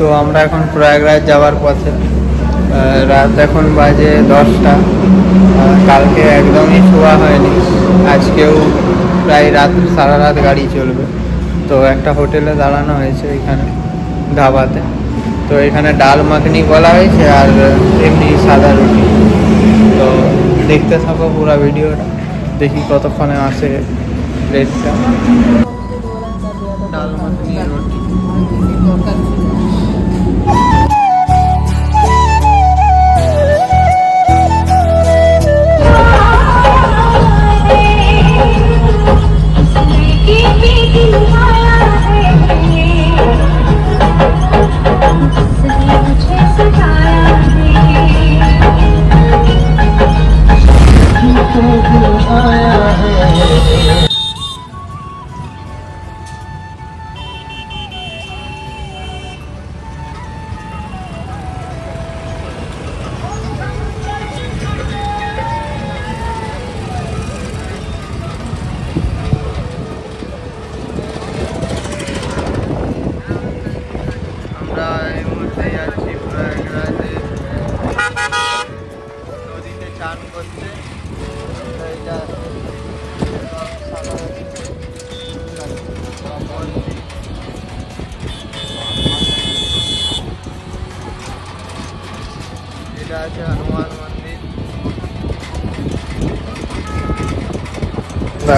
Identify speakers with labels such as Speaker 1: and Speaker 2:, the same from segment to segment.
Speaker 1: তো আমরা এখন প্রয়াগরাজ যাওয়ার পথে। রাত এখন বাজে 10টা। কালকে একদমই শোয়া হয়নি, আজকেও প্রায় সারা রাত গাড়ি চলবে। তো একটা হোটেলে দাঁড়ানো হয়েছে এখানে ধাবাতে। তো এখানে ডাল মাখনি বলা হয়েছে আর এমনি সাদা রুটি। তো দেখতে থাকো পুরো ভিডিওটা, দেখি কতক্ষণে আসে প্লেটটা। ডাল মাখনি রুটি।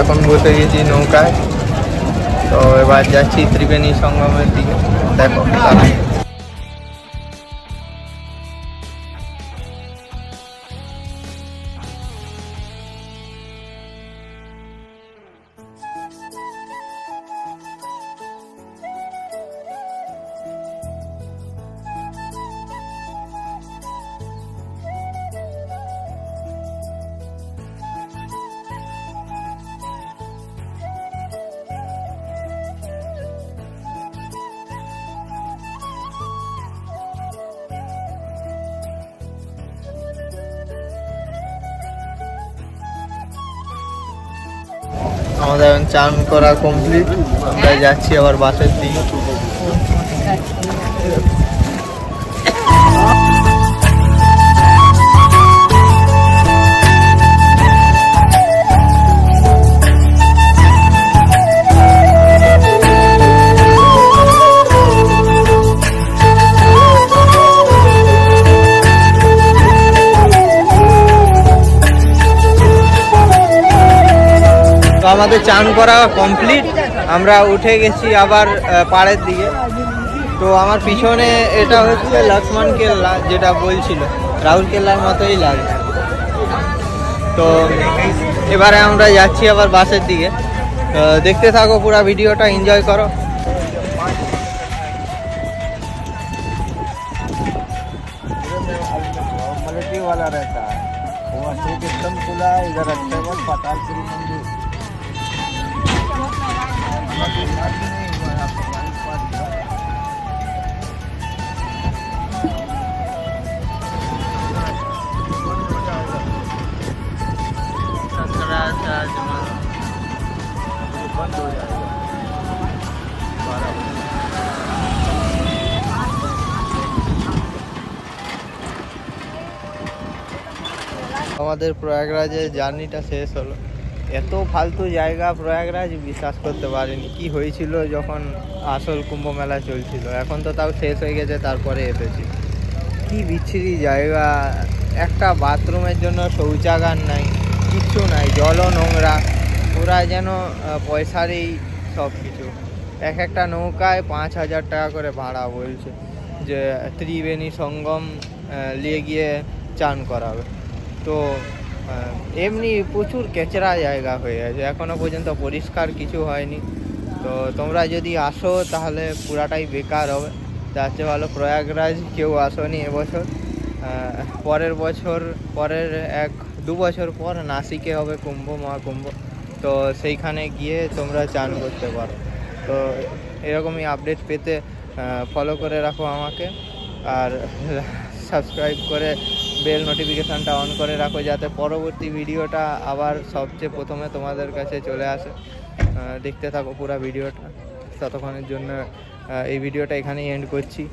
Speaker 1: এখন বসে গেছি নৌকায়। তো এবার যাচ্ছি ত্রিবেণী সঙ্গমের দিকে। দেখো আমাদের এখন চান করা কমপ্লিট, আমরা যাচ্ছি আবার বাসের দিকে। তো আমাদের চান করা কমপ্লিট, আমরা উঠে গেছি আবার পাড়ের দিকে। তো আমার পিছনে এটা হচ্ছে লক্ষ্মণ কেল্লা, যেটা বলছিল রাহুল কেল্লার মতোই লাগে। তো এবারে আমরা যাচ্ছি আবার বাসের দিকে। দেখতে থাকো পুরো ভিডিওটা, এনজয় করো। वाला रहता है वो एकदम खुला है। इधर अच्छा है पातालपुरी मंदिर। बंद हो जाएगा। আমাদের প্রয়াগরাজের জার্নিটা শেষ হলো। এত ফালতু জায়গা প্রয়াগরাজ, বিশ্বাস করতে পারিনি কি হয়েছিল যখন আসল কুম্ভ মেলা চলছিল। এখন তো তাও শেষ হয়ে গেছে, তারপরে এসেছি। কি বিচ্ছিরি জায়গা, একটা বাথরুমের জন্য শৌচাগার নাই, কিচ্ছু নাই, জলও নোংরা, পুরা যেন পয়সারই সব কিছু। এক একটা নৌকায় 5,000 টাকা করে ভাড়া বলছে, যে ত্রিবেণী সঙ্গম নিয়ে গিয়ে চান করাবে। তো এমনি প্রচুর কেচরা জায়গা হয়ে আছে, এখনও পর্যন্ত পরিষ্কার কিছু হয়নি। তো তোমরা যদি আসো তাহলে পুরাটাই বেকার হবে। তার চেয়ে ভালো প্রয়াগরাজ কেউ আসোনি এবছর, পরের বছর, পরের 1-2 বছর পর নাসিকে হবে কুম্ভ, মহাকুম্ভ। তো সেইখানে গিয়ে তোমরা চান করতে পারো। তো এরকমই আপডেট পেতে ফলো করে রাখো আমাকে, আর সাবস্ক্রাইব করে বেল নোটিফিকেশানটা অন করে রাখো, যাতে পরবর্তী ভিডিওটা আবার সবচেয়ে প্রথমে তোমাদের কাছে চলে আসে। দেখতে থাকো পুরো ভিডিওটা। ততক্ষণের জন্য এই ভিডিওটা এখানেই এন্ড করছি।